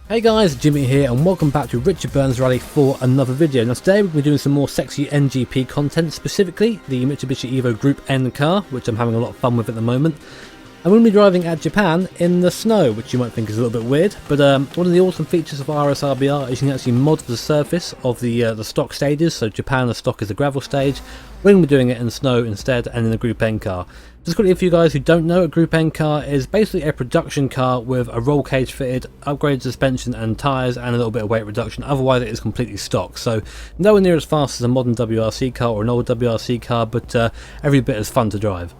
Hey guys, Jimmy here and welcome back to Richard Burns Rally for another video. Now today we're doing some more sexy NGP content, specifically the Mitsubishi Evo Group N car, which I'm having a lot of fun with at the moment. I'm going to be driving at Japan in the snow, which you might think is a little bit weird, but one of the awesome features of RSRBR is you can actually mod the surface of the stock stages. So Japan, the stock is a gravel stage. We're going to be doing it in snow instead and in a Group N car. Just quickly, for you guys who don't know, a Group N car is basically a production car with a roll cage fitted, upgraded suspension and tyres and a little bit of weight reduction. Otherwise it is completely stock, so nowhere near as fast as a modern WRC car or an old WRC car, but every bit as fun to drive.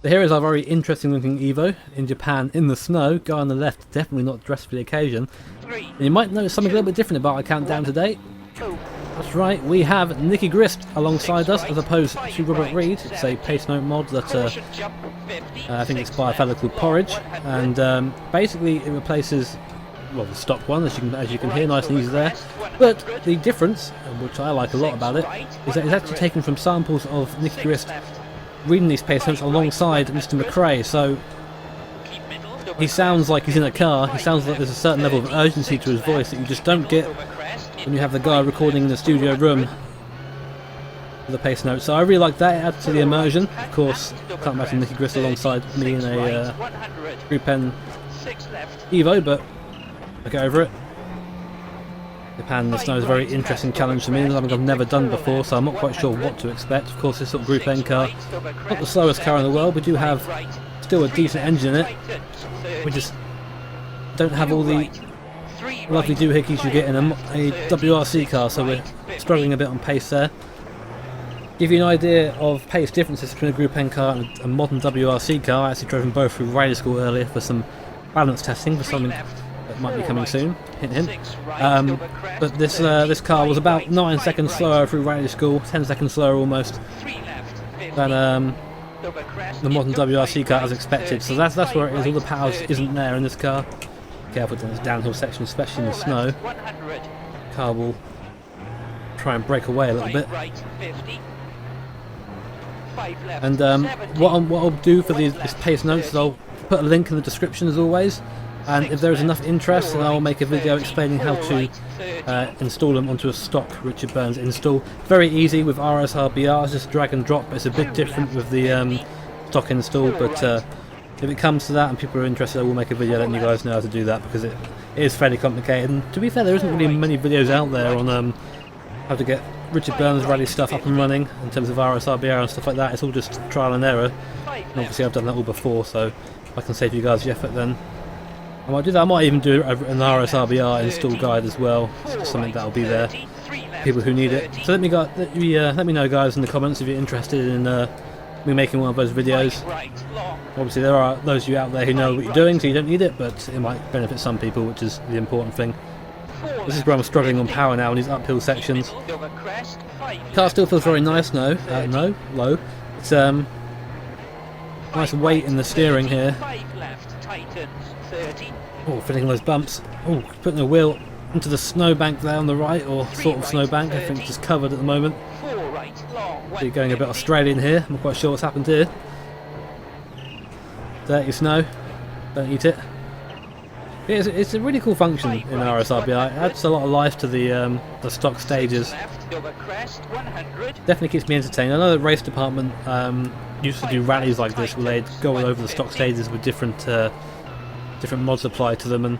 So here is our very interesting looking Evo in Japan in the snow. Guy on the left definitely not dressed for the occasion. And you might notice something a little bit different about our countdown today. That's right, we have Nicky Grist alongside us as opposed to Robert Reed. It's a pace note mod that I think it's by a fellow called Porridge, and basically it replaces the stock one, as you can hear, nice and easy there. But the difference, which I like a lot about it, is that it's actually taken from samples of Nicky Grist reading these pace notes alongside Mr. McRae, so he sounds like he's in a car. He sounds like there's a certain level of urgency to his voice that you just don't get when you have the guy recording in the studio room with the pace notes. So I really like that, it adds to the immersion. Of course, can't imagine Nicky Grist alongside me in a Group N Evo, but I get over it. Japan in the snow is a very interesting challenge for me, something I've never done before, so I'm not quite sure what to expect. Of course, this sort of Group N car, not the slowest car in the world, we do have still a decent engine in it. We just don't have all the lovely doohickeys you get in a WRC car, so we're struggling a bit on pace there. Give you an idea of pace differences between a Group N car and a modern WRC car. I actually drove them both through rally school earlier for some balance testing for something that might be coming soon, hint hint. But this car was about 9 seconds slower through rally school, 10 seconds slower almost than the modern WRC car as expected. So that's where it is. All the power isn't there in this car. Careful down this downhill section, especially in the snow. Car will try and break away a little bit. And what I'll do for these pace notes is I'll put a link in the description as always. And if there is enough interest, then I'll make a video explaining how to install them onto a stock Richard Burns install. Very easy with RSRBR, it's just drag and drop. It's a bit different with the stock install, but if it comes to that and people are interested, I will make a video letting you guys know how to do that, because it is fairly complicated. And to be fair, there isn't really many videos out there on how to get Richard Burns rally stuff up and running in terms of RSRBR and stuff like that. It's all just trial and error. And obviously I've done that all before, so if I can save you guys the effort, then I might do that. I might even do an RSRBR install guide as well. It's just something that'll be there for people who need it. So let me know, guys, in the comments if you're interested in me making one of those videos. Obviously there are those of you out there who know what you're doing, so you don't need it, but it might benefit some people, which is the important thing. This is where I'm struggling on power now in these uphill sections. The car still feels very nice low. It's nice weight in the steering here. Oh, filling those bumps. Oh, putting the wheel into the snowbank there on the right, or sort of snowbank. I think it's just covered at the moment. So you're going a bit Australian here. I'm not quite sure what's happened here. Dirty snow. Don't eat it. It's a really cool function in RSRBR. It adds a lot of life to the stock stages. Definitely keeps me entertained. I know the race department used to do rallies like this, where they'd go all over the stock stages with different mods applied to them, and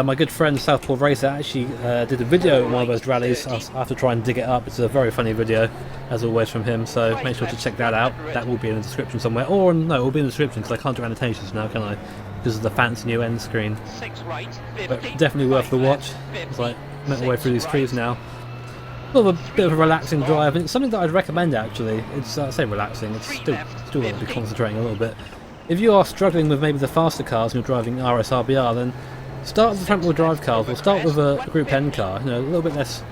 my good friend Southpaw Racer actually did a video on one of those rallies. I have to try and dig it up. It's a very funny video, as always, from him, so make sure to check that out. That will be in the description somewhere, or no, it will be in the description because I can't do annotations now, can I? Because of the fancy new end screen. But definitely worth the watch. It's like make my way through these trees now. A bit of a relaxing drive, and it's something that I'd recommend actually. It's I say relaxing, it's still going to be concentrating a little bit. If you are struggling with maybe the faster cars and you're driving RSRBR, then start with the front wheel drive cars, or start with a Group N car, a little bit less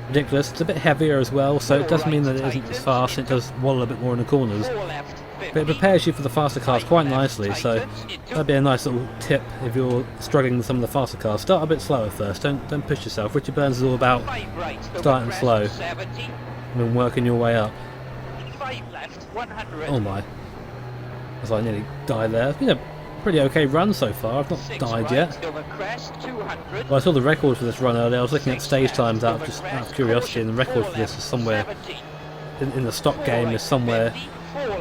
ridiculous. It's a bit heavier as well, so it does mean that it isn't as fast, it does waddle a bit more in the corners. But it prepares you for the faster cars quite nicely, so that'd be a nice little tip if you're struggling with some of the faster cars. Start a bit slower first, don't push yourself. Richard Burns is all about starting slow and then working your way up. Oh my. As I nearly died there. It's been a pretty okay run so far. I've not died yet. Well, I saw the record for this run earlier. I was looking at stage times out of curiosity, and the record for this is somewhere in the stock game is somewhere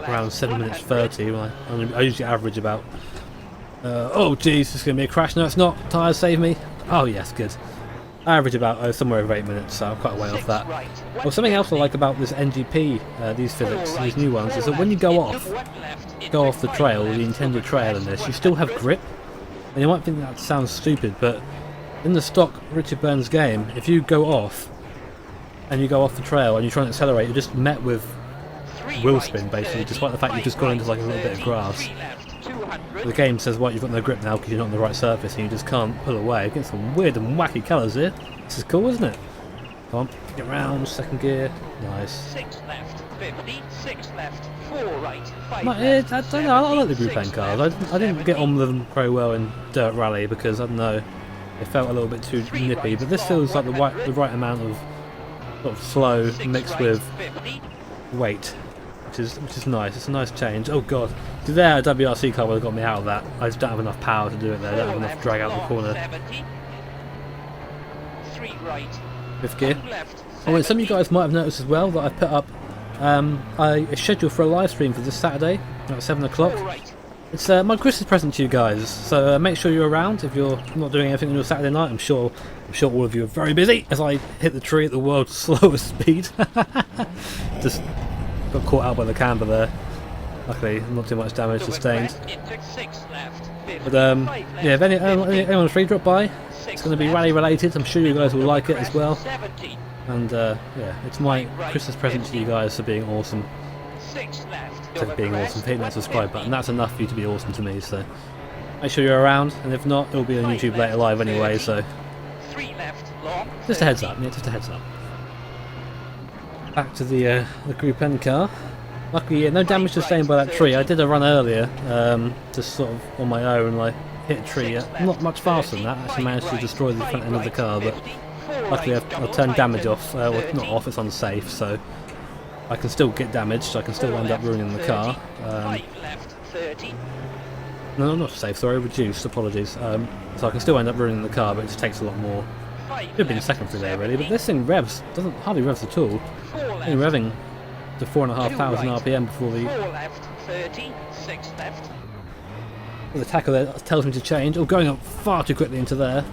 around 7 minutes 30. I usually average about. Oh geez, it's going to be a crash. No, it's not. Tyres save me. Oh yes, good. I average about somewhere over 8 minutes, so I'm quite a way off that. Well, something else I like about this NGP, these physics, these new ones, is that when you go off the trail, the intended trail in this, you still have grip. And you might think that sounds stupid, but in the stock Richard Burns game, if you go off and you go off the trail and you try and accelerate, you're just met with wheel spin basically, despite the fact you've just gone into like a little bit of grass. The game says, well, you've got no grip now because you're not on the right surface and you just can't pull away. Get some weird and wacky colours here. This is cool, isn't it? Come on, get around, second gear. Nice. 6 left, 50, 6 left, 4 right, 5 left, I don't know, I like the Group N cars. I didn't get on with them very well in Dirt Rally because, I don't know, it felt a little bit too nippy, but this feels like the right amount of sort of slow mixed with weight. Which is nice. It's a nice change. Oh god, there a WRC car would have got me out of that. I just don't have enough power to do it there. I don't have enough drag out the corner. 5th gear. Oh, and some of you guys might have noticed as well that I've put up a schedule for a live stream for this Saturday at 7 o'clock. It's my Christmas present to you guys, so make sure you're around. If you're not doing anything on your Saturday night, I'm sure all of you are very busy as I hit the tree at the world's slowest speed. Just got caught out by the camber there. Luckily, not too much damage sustained. But yeah, if anyone's free, drop by. It's going to be rally related. I'm sure you guys will like it as well. And yeah, it's my Christmas present to you guys for being awesome. For being awesome, hit that subscribe button. That's enough for you to be awesome to me. So make sure you're around, and if not, it'll be on YouTube later live anyway. So just a heads up, yeah, just a heads up. Back to the Group N car. Luckily, yeah, no damage sustained by that tree. I did a run earlier, just sort of on my own. I hit a tree, not much faster than that. I actually managed to destroy the front end of the car, but luckily I've turned damage off. Well, not off, it's unsafe, so I can still get damaged. I can still end up ruining the car. No, not safe. Sorry, reduced. Apologies. So I can still end up ruining the car, but it just takes a lot more. Could have been second through there really, but this thing hardly revs at all. Only revving to 4,500 RPM before the tackle there tells me to change. Oh, going up far too quickly into there.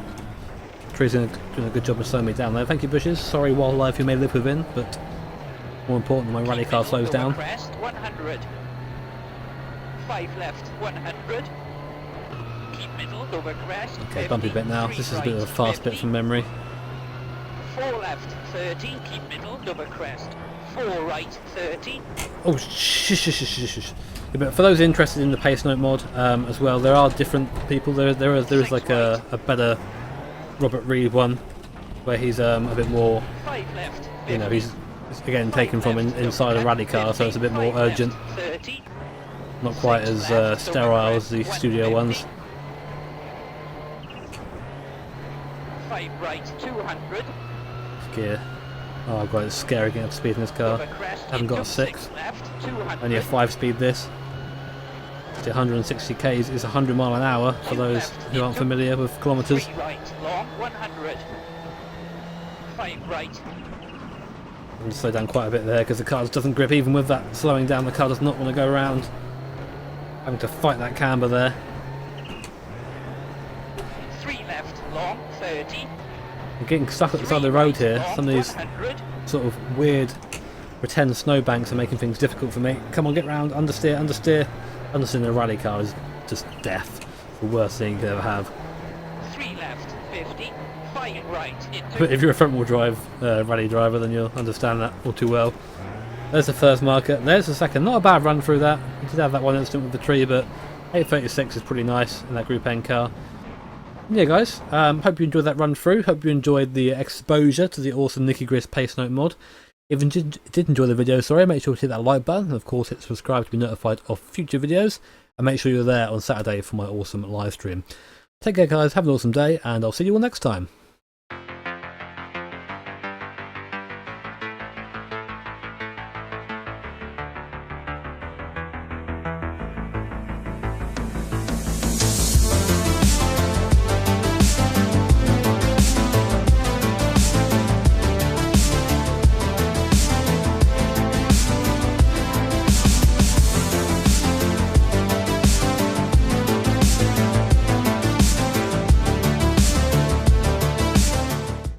Tree's doing a good job of slowing me down there. Thank you, bushes. Sorry, wildlife you may live within, but more important, my rally car slows down. 100. 5 left, 100. Keep middle, over crest. Okay, bumpy bit now. This is a bit of a fast bit from memory. 4 left, 30. Keep middle, over crest. 4 right, 30. Oh, shh. Yeah, but for those interested in the Pace Note mod as well, there are different people. There is like a better Robert Reed one, where he's a bit more, you know, he's again taken from inside a rally car, so it's a bit more urgent. Not quite as sterile as the studio ones. 5 right, 200. Gear. Oh god, it's scary getting up to speed in this car. Haven't got a 6. Only a 5 speed this. 160 k's is 100 mile an hour for those who aren't familiar with kilometres. 3 right, long, 100. 5 right. I'm going to slow down quite a bit there because the car doesn't grip. Even with that slowing down, the car does not want to go around. Having to fight that camber there. 3 left, long, 30. I'm getting stuck at the side of the road here. Some of these sort of weird pretend snowbanks are making things difficult for me. Come on, get round, understeer. Understeer in a rally car is just death. The worst thing you could ever have. 3 left, 50. 5 right. But if you're a front wheel drive rally driver, then you'll understand that all too well. There's the first marker. There's the second. Not a bad run through that. We did have that one incident with the tree, but 836 is pretty nice in that Group N car. Yeah, guys, hope you enjoyed that run through. Hope you enjoyed the exposure to the awesome Nicky Gris Pace Note mod. If you did enjoy the video, make sure to hit that like button, and of course hit subscribe to be notified of future videos, and make sure you're there on Saturday for my awesome live stream. Take care, guys, have an awesome day, and I'll see you all next time.